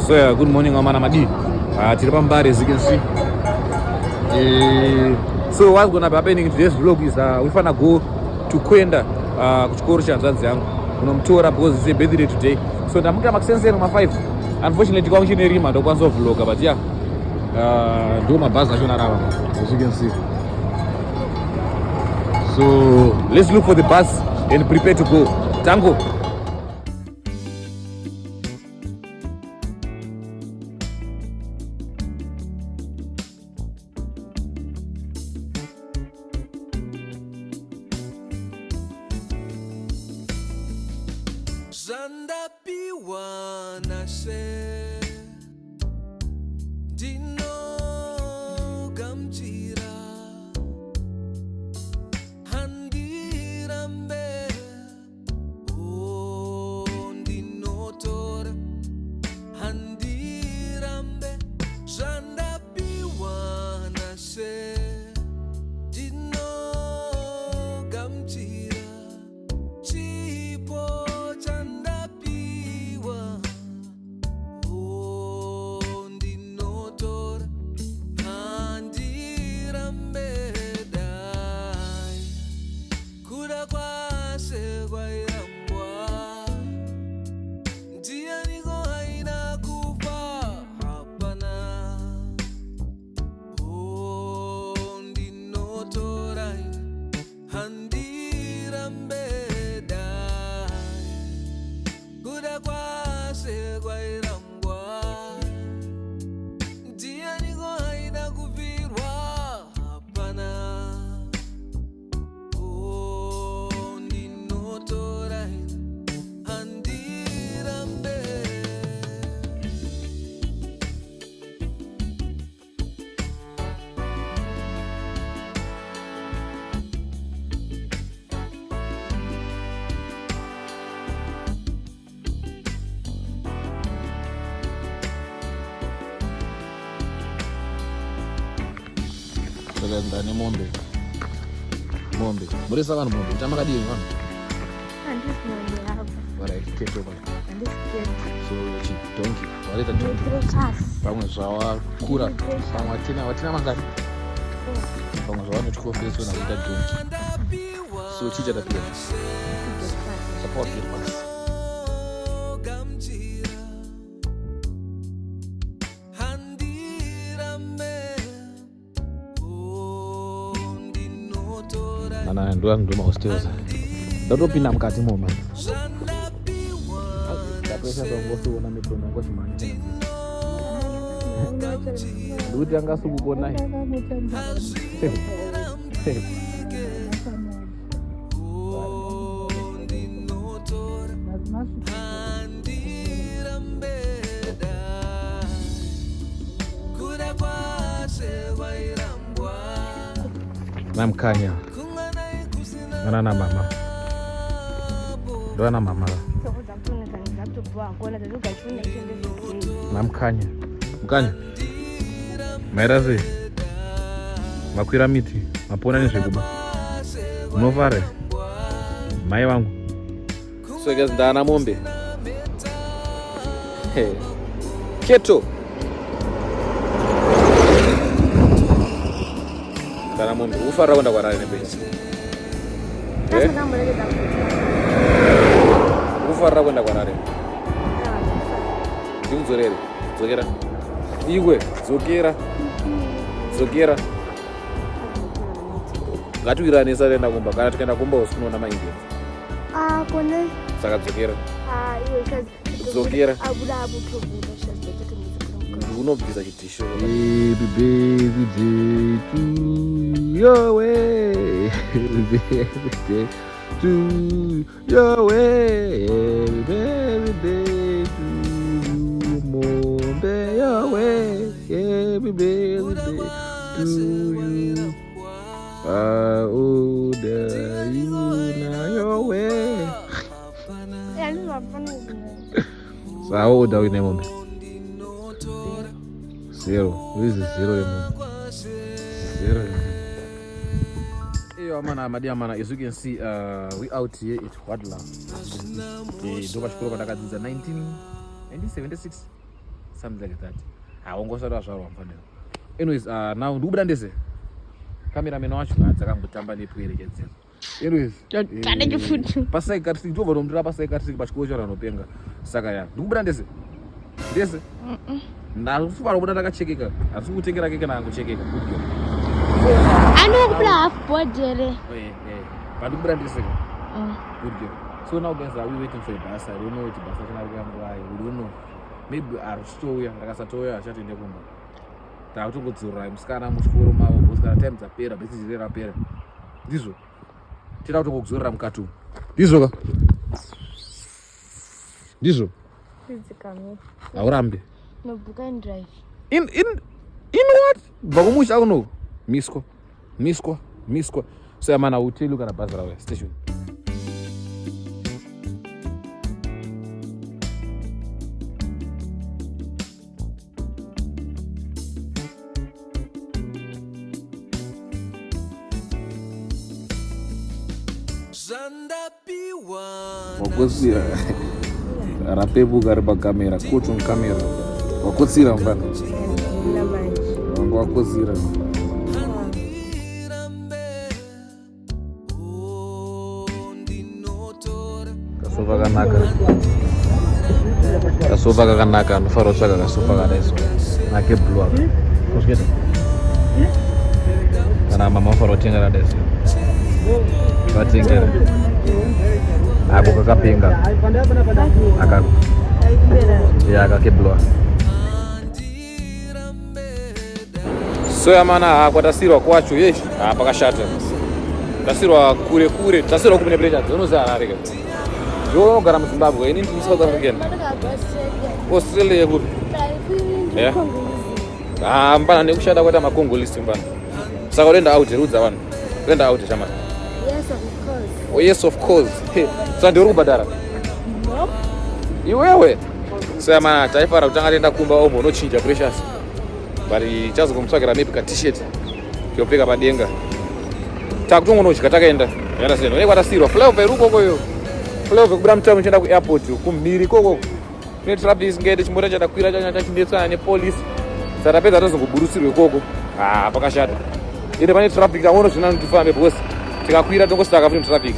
So yeah, good morning Amana Madi. Tiri pambari as you can see. So what's gonna be happening in today's vlog is we finna go to Kwenda kuchikoro chanzanzi yangu kunomtora because it's a birthday today. So ndamuka makusensera ma 5. Unfortunately kwa nchini rima ndo kwanza vlog but yeah. Do my buzz nacho narava as you can see. So let's look for the bus and prepare to go. Tango. Ndani mombe murisa vanhu mombe chama kadini vanhu handisi mombe hapa varaiketo vanhu handisi keto so donki varita donki pamwe zvawakura pamwe watina mangani pamwe zvavanotikofereswa nakuita donki so chichada pia support your pass. Nana ndo mahostels ndatopinda mukati moma ndapesazangofiona mitono ngosimani ndikuti angasukukona namkanya ana mama ndo ana mama namkanya mkanya mairazi makwira miti mapona nezvekuba unovare mai vangu so guys ndana mombe keto ndana mombe ufarira kwenda kwarari nebesa ufarira kwenda kwarare ndimuzorere dzokera iwe dzokera ngatiwirane sarenda kumba kana tikaenda kumba usinoona maindia kone saka dzokera unobvisa chitisho happy birthday to your way birthday to your way birthday to mombe your way happy birthday to you order you now your way sao order you mombe zero. This is zero. Zero. Hey, man, as you can see, we out here at Wadla. Doba Shukuro Badakadza 1976. something like that. Haungosara zvarwa mfanira. Anyways, now ndikubuda ndese. Cameraman wacho dzakangotamba netwerekedzera. Anyways, pasaikarisi ndobva nomutira pasaikarisi pachikoro charanopenga. Saka ya, ndikubuda ndese. Ndese. Ndasifara kubuda ndakachekeka. Asi kutengera keke nangochekeka. Anokubla half board here. But ndikubuda ndese. Good girl. So now guys, are we waiting for a bus? I don't know if bus is why. We don't know. Maybe our story ndakasatoya achatende kumba. Takutogodzura musikana muchikoro mavo because time dzapera besi dzirapera. Ndizvo. Tira kutogodzorera mukatu. Ndizvo ka? Ndizvo. Physically. Aurambe. No book and drive. In what? Bagomusha kuno. Misko. So I'm gonna tell you kana bus rawe station. Wakotsira rapebuka ari pakamera kuton kamera wakotsira mfana wangu wakotsira kasofa kakanaka anofara kutsvaka kasofa kadaiso nakebhurwa kusvika kana mama afara kutenga radaiso vatengera ako kakapenga akako akakebhurwa so yamana kwatasirwa kwacho yeshi pakashata tasirwa kure tasirwa kumene pleasure unoziva Harare ndinogara muZimbabwe ini ndiri South African Australia kuti mbana nekushanda kwaita makongolisi mbana saka unoenda out rudza vanhu unoenda out chama yes of course saka ndiuri kubhadhara iwewe so yamana taifara kutanga tienda kumba omo unochinja precious but chazokomutsvakira maybe ka t-shirt yopfeka padenga takutongonodya takaenda yandasiyana une kwatasirwa flyover iri ukokoyo flyover kubuda mutamu chienda kuairport kumhiri ikoko kune traffic isingaite chimota chatakwira chachinetsana nepolisi saka tapedza tazongoburutsirwa ikoko pakashata ende pane traffic taona zvina notifambe because tikakwira tongositaka futi mutraffic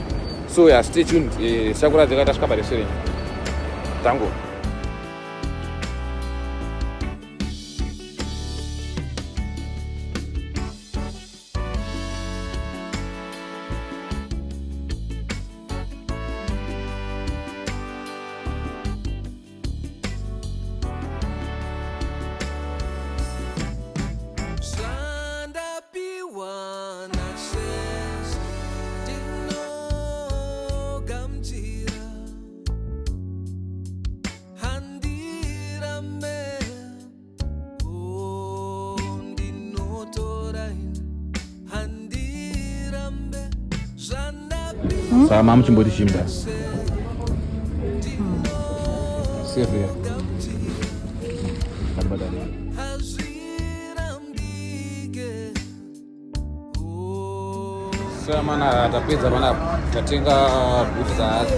so ya stay tuned tichakuratidza tasvika parestaurant tango saka mamuchimboti chimba severa saka mana tapedza pana tatenga bhuti dzahazi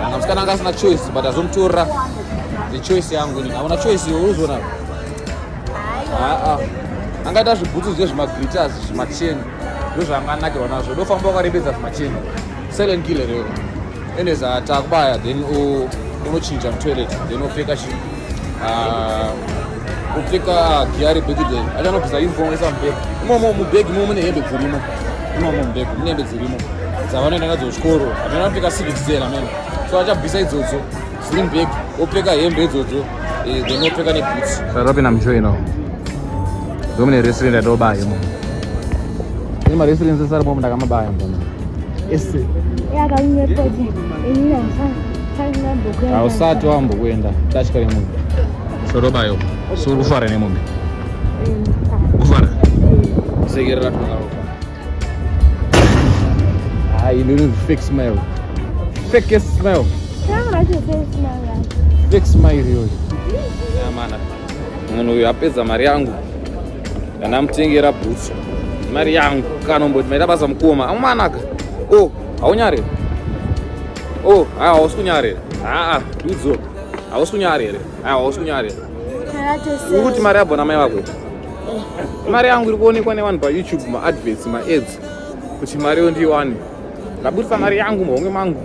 anga musikana anga asina choice but azomutorera the choice yangu ini hauna choice iwe uruzona angaita zvibhutsu zve zvimaglitters zvimacheni ndozvaanganakirwa nazvo ndofamba wakarembedza zvimacheni silent killer yo ende zatakubaya then unochinja mutoilet then upfeka upfeka gear bag then achanobvisa uniform isa mubag imomo mubag imo mune hembe dzirimo imomo mubag mune hembe dzirimo dzavanoenda nadzo kuchikoro hatona kupfeka civics there man so achabvisa idzodzo dziri mubag opfeka hembe idzodzo then opfeka neboots rapinda muchoino ndomune restaurant yatobaya imo ine marestaurant esarimo ndakamabaya mbona ese yakanyepoje inina ausati wambokuenda tashika nemumbi sorobayo suri kufara nemumbi kufara sekerera tongalofa ndiri fake smile fake smile fake smile yoyo yamana munhu uyu apedza mari yangu ndanamutengera bhutsu mari yangu kanomboti maita basa mukoma amumanaka haunyarere hausi kunyarere dudzo hausi kunyarere hausi kunyarere Ukuti mari yabva namai vako. Mari yangu iri kuonekwa nevanhu paYouTube, maadverts, maads. Kuti mari yo ndiwane. Ndabudisa mari yangu muhomwe mangu.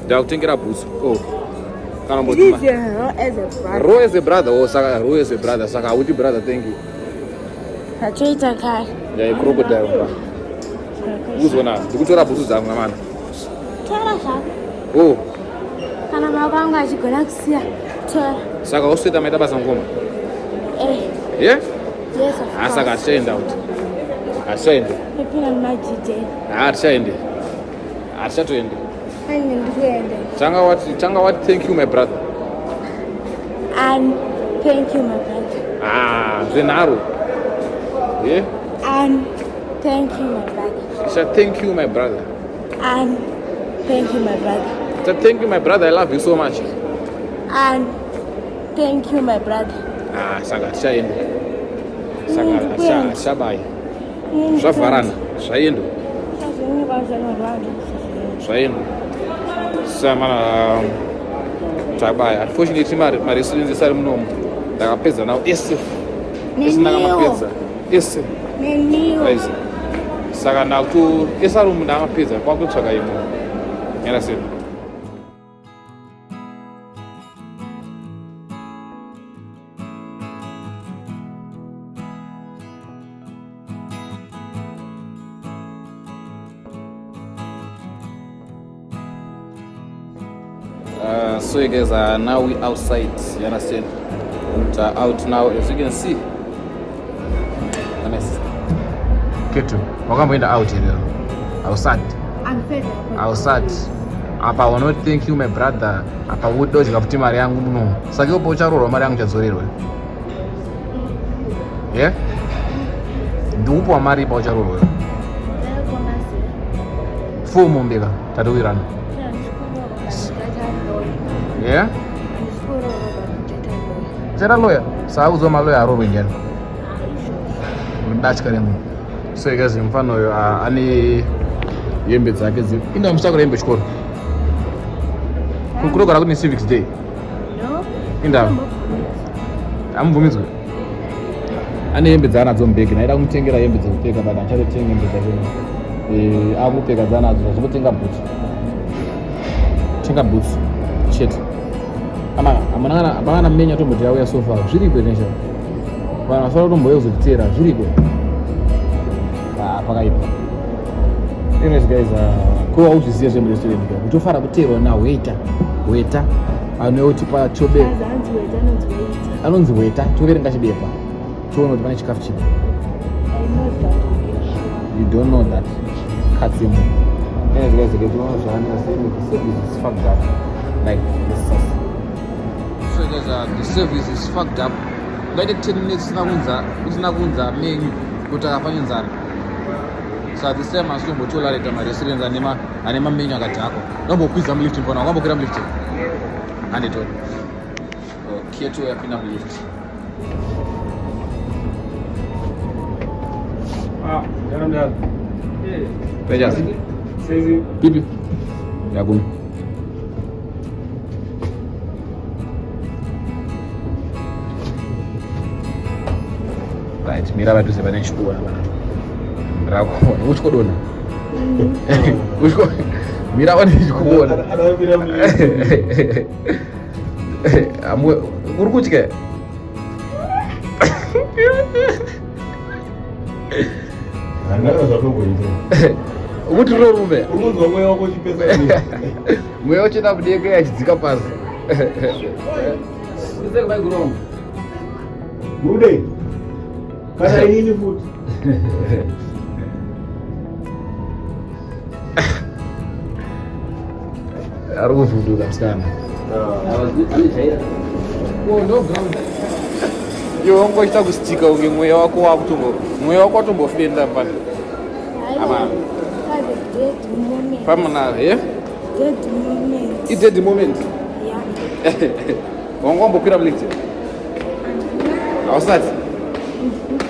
Ndakutengera bhutsu. Oh. Kana mboti Raw as a brother. Oh, saka Raw as a brother. Saka hauti brother, thank you. Hachoita kare. Yeah, crocodile. Uzona, ndikutora bhutsu dzangu namana. Tora zvako. Oh. Kana baba vangu achigona kusiya. Tora. Saka usweta maita basa ngoma. Yes, of Saka hatichaenda kuti. Hatichaenda. Pepina majite. Hatichaenda. Hatichatoenda. Ndikuenda. Changa wati thank you my brother. And thank you my brother. Zvenharo. Yeah? And thank you my brother. Thank you my brother. And thank you my brother. Thank you my brother, I love you so much. And thank you my brother. Saka hatichaenda. Saka hatichabai. Zvavharana. Zvaenda. Zvaenda. Samana chabaya. Unfortunately mari students ari munomu. Ndakapedza nawo ese. Ndakapedza. Ese. Neniyo. Saka ndakuto ese ari ndakapedza kwakutsvaka imwe. Yana sei? So you guys are now we outside, you understand? Out now, as you can see. Nice. Ketu, wakamboenda out here. Outside. I'm fed up. Outside. Apa I not thank you my brother. Apa wodoji kaputi mari yangu muno. Saka upo ucharoro mari yangu chadzorerwa. Yeah? Ndupo wa mari pa ucharoro. Fumo mbeka, tadowirana. Yeah? Chera lawyer. Saa uzo malawyer aro wengine. Mdachi kare mu. So you guys mfano ani yembe dzake zi. Inda msakura yembe chikoro. Kukurogara kuti civics day. No. Inda. Amubvumidzwe. Ane yembe dzana dzombeki naida kumutengera yembe dzekupfeka bada achatotenga yembe dzake. Akupfeka dzana dzo zvikutenga boots. Tenga boots. Shit. Abana mmenya tomboti yauya so far zviriko nesha vana vasara tomboya kuzotitera zviriko pakaipa. Anyways guys, kuva uzviziva zvemurestorendi kuti ufara kuteerwa na waiter anoti pachobe anonzi waiter toverenga chibepa toona kuti pane chikafu chipi. You don't know that. Katsimu. Anyways guys, the service is fucked up. Like this. So guys, the service is fucked up. Like 10 minutes nakunza menu kuti akafanya nzara. So this time asitombotola leta maresidents anema menu akati ako. Ndombokwidza mulift mbona wakambokwira mulift. Anditoni. Ketu yapinda mulift. Ndamdala. Pejas. Sezi. Pipi. Yagum. Right, mira vatu sepane chikuona bana. Rako, uchkodona. Uchko. Mira wani chikuona. Anapira muli. Amwe urikuchike. Angara zvatongo ite. Ukuti rorume. Ukunzwa mweya wako chipesa ni. Mweya wachina mudeke yachidzika pasi. Uzeke bai guromo. Mude. Kana yini futhi. Arikuvhudura msikana. Oh no ground. Yo wangoita kusitika unge mweya wako wakutongo. Mweya wako watombofenda pano. Ama. Pamana, yeah? Dead moment. It's dead moment. Yeah. Wangombokwira mulift. Ausati.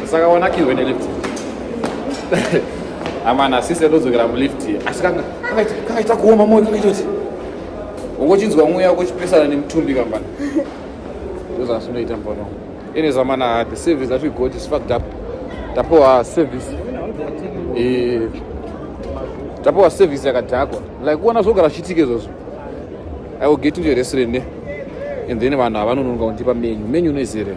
Saka wanakirwe nelift. Amana sisi ndozokera mulift. Asikanga kaita kuoma moyo kaitoti. Ungochinzwa mweya wako chipesana nemutumbi kambana. Ndoza sinoita mbono. anyways amana the service that we got is fucked up. Tapoa service tapoa service yakadhakwa like kuona zvogara zvichitike izvozvo. I will get into a restaurant and then vanhu havanononga kundipa menu unoizere.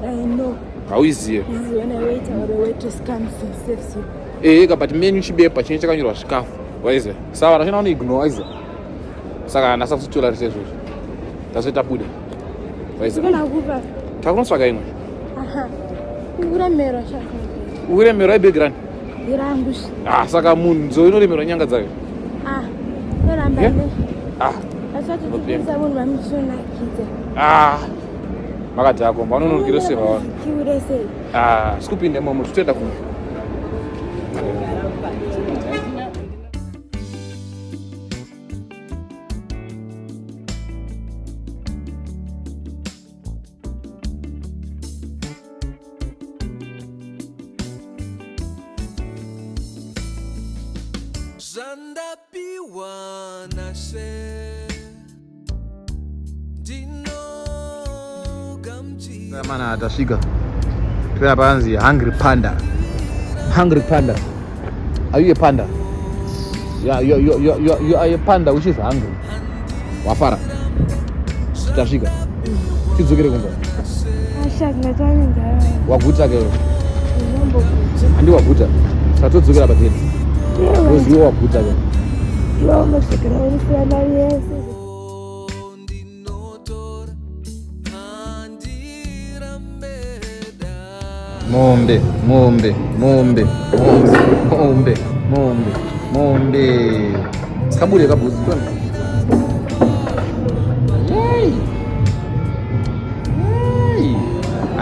I know. Hauiziye? This is when I wait or the waitress comes and serves you. Eka but menu chibepa chinenge chakanyorwa zvikafu waiziya. Saka vanhu vachina kunoignore waiziya. Saka nasa kutola rese izvozvo. Tazoita bude. Waiziya. Kana kupa. Takunotsvaka ino. Aha. Uremera shaka. Uremera ibackground. Irangu. Saka munhu nzo inoremera nyanga dzake. Noramba ne. Asati Okay. kuisa munhu vamishona kite. Makadhakwa vanonongere seva vanhu. Kiurese. Sikupinde momo totoenda kuno. Mana tasvika toya panzi hungry panda. Are you a panda? Yeah, you are a panda which is hungry. Wafara tasvika tidzokere kumba. Ashaka natani ndara. Waguta kero Nombo. handi waguta satodzokera pateni oziva waguta kero Lomo sekera unisana yese. Mombe kabure kabuzi tona.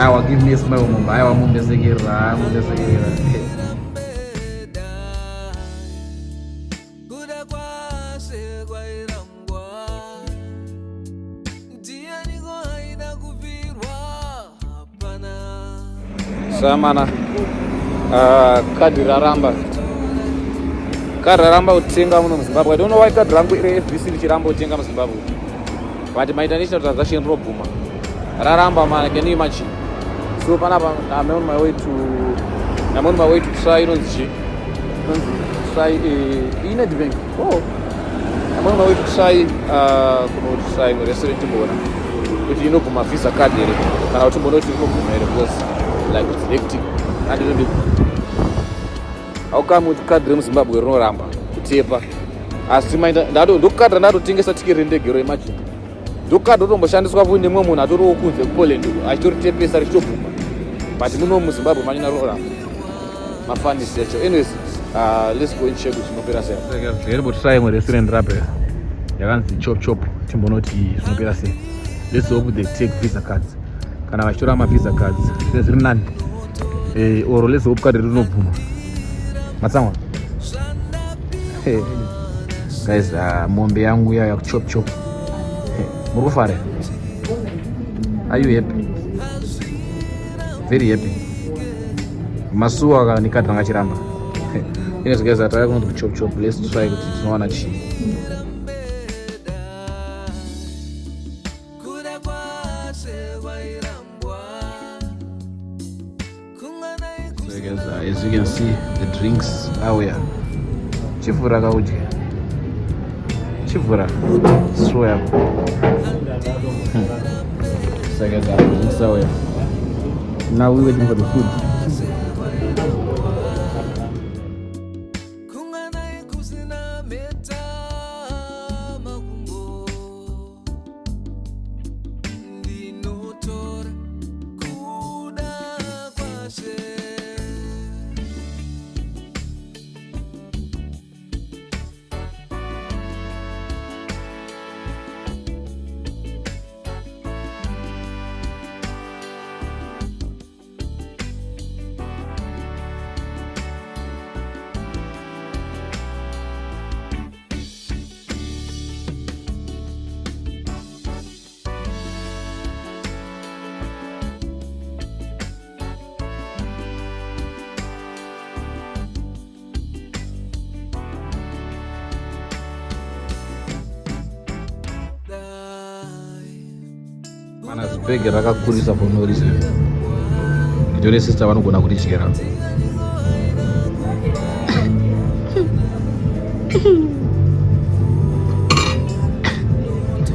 Awa give me a smile mombe. Awa mombe sekera. Samana kadhi raramba kutenga muno muZimbabwe. I don't know why kadhi rangu iri FBC richiramba kutenga muZimbabwe, but my international transaction robhuma raramba man. Can you imagine? So panapa I'm on my way to try try Nedbank. I'm on my way to try restaurant bona kuti inoguma visa card here kana kuti mbona kuti inoguma here because like it's hectic. I don't know how come with card remuZimbabwe rinoramba kutepa asi ndokadha ndatotengesa tikiri rendege ro. Imagine ndokadha rotomboshandiswa futi nemwe munhu atoriwo kunze kuPoland achitoritepesa richitoguma, but muno muZimbabwe manyina rinoramba mafanisi yacho. Anyways, let's go and check kuti zvinopera sei. Try imwe restaurant rape yakanzi chop timbonoti zvinopera sei. Let's hope they take visa cards. Kana vachitora mavisa cards zviri nani oro let's hope card rinobvuma matsamwa. Guys, mombe yangu ya kuchop muri kufara? Are you happy? Very happy. Masuwa kana nikati ranga chiramba. Yes guys, ataka kuno kuchop. Let's try kuti tinowana chii. As you can see, the drinks are here. Chifura kaudya. Chifura. Soya. So guys, drinks are here. Now we're waiting for the food. Mana zibhegi rakakurisa for no reason. Nditore sister vanogona kurityera.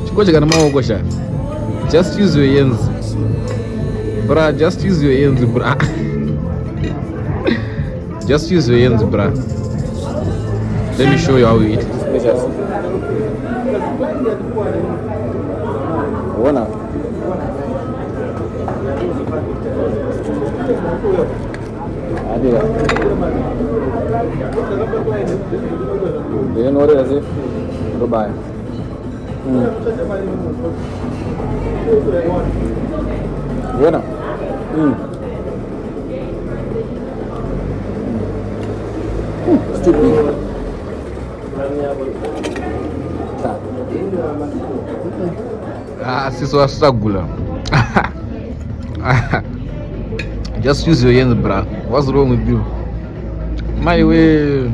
Chikocheka namaoko sha. Just use your hands. Bra, just use your hands, bra. Just use your hands, bra. Let me show you how we eat. Wanna? You know what it is? Goodbye. Bueno. Stupid. Sis was struggle. Just use your hands, bruh. What's wrong with you? My way.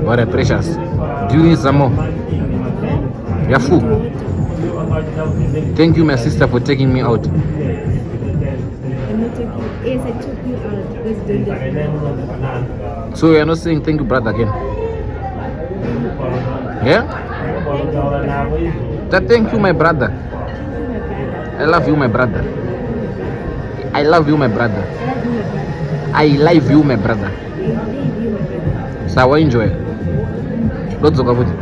What a precious. Do you need some more? You're full. Thank you, my sister, for taking me out. I'm not taking. Yes, I took you out. Let's do this. So you're not saying thank you, brother, again? Yeah? Thank you, my brother. I love you, my brother. I love you, my brother. I love you, my brother. So I enjoy. Let's go with it.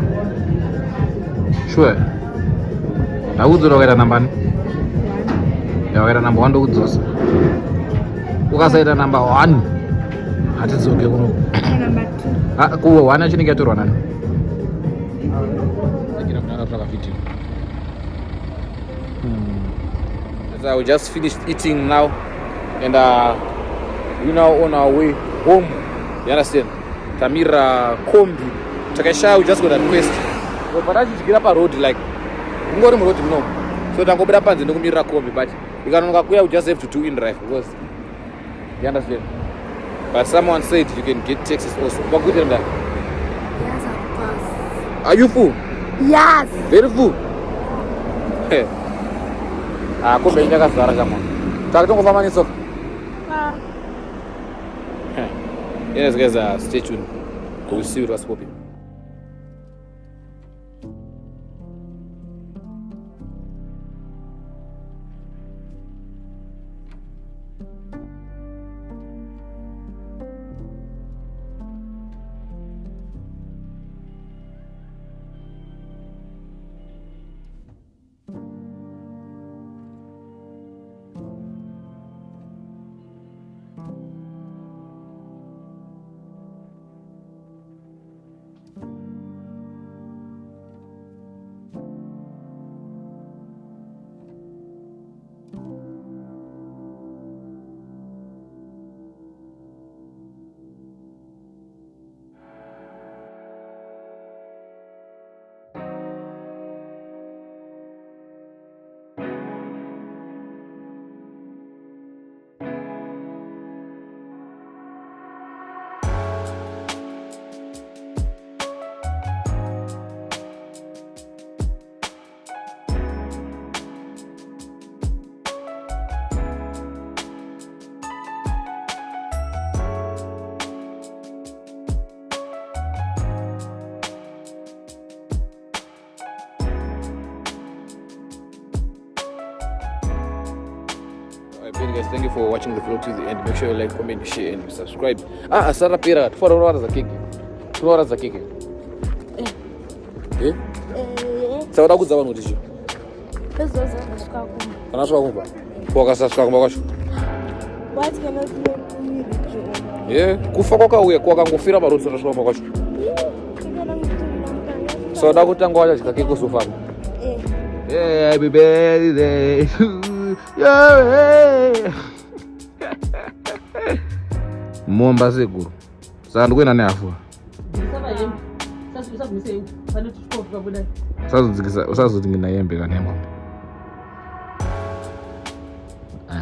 Sure. I would do a number. You are number one. Who say the number one? That is okay. Number 2. One actually get to run. So we just finished eating now, and we now on our way home. You understand? Tamira Kombi. Takasha, we just got a request. But I just get up a road like I'm going to road no. So don't go back and don't Mira Kombi, but you can we just have to do in drive because you understand. But someone said you can get taxis also. What good in that? Yes, of course. Are you full? Yes. Very full. Kumbe nyaka zara kama. Takatongo famani so. Yes guys, stay tuned. We'll see what's popping. Guys, thank you for watching the vlog to the end. Make sure you like, comment, share, and subscribe. Asara pera 4 hours za kiki. 2 hours za kiki. Sawa kuza vanhu tichi. Pezoza kusvika kumba. Kana swaka kumba. Kwa swaka kumba kwacho. What can I do? Yeah, kufa kwakauya kwakangofira parodi swaka kumba kwacho. Sawa kutanga wacha chikake kusofamba. Yeah, happy birthday. Yeah. Momba seguro. Sasa kwena nafu. Sasa zingina yembe kanema.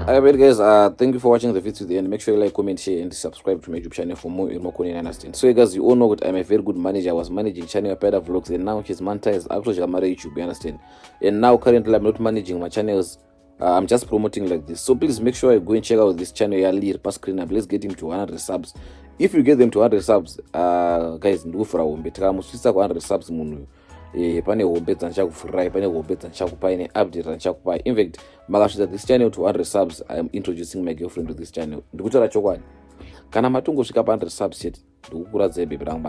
Alright guys, thank you for watching the video to the end. Make sure you like, comment, share and subscribe to my YouTube channel for more Irmokoni and understand. So guys, you all know that I'm a very good manager. I was managing channel Peda Vlogs and now she's monetized actually YouTube, you understand? And now currently I'm not managing my channels. I'm just promoting like this. So please make sure you go and check out this channel. Let's get him to 100 subs. If you get them to 100 subs, guys, do for our better 100 subs munu. Pane hombe dzanchakufurai, pane hombe dzanchakupa, pane update dzanchakupa. In fact, makasvitsa this channel to 100 subs, I am introducing my girlfriend to this channel. Ndikutaura chokwadi. Kana matungosvika pa 100 subs chete, ndikukuradza bebe rangu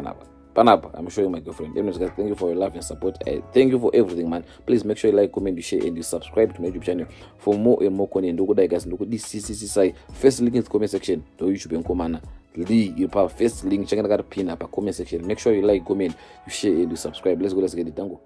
panapa. I'm showing my girlfriend. Anyways, guys, thank you for your love and support. Thank you for everything, man. Please make sure you like, comment, you share, and you subscribe to my YouTube channel for more and more content. Ndokudai guys, ndokudisisisai. First link in the comment section to YouTube and Komana. First link, check out the pin up comment section. Make sure you like, comment, you share, and you subscribe. Let's get it. Tango.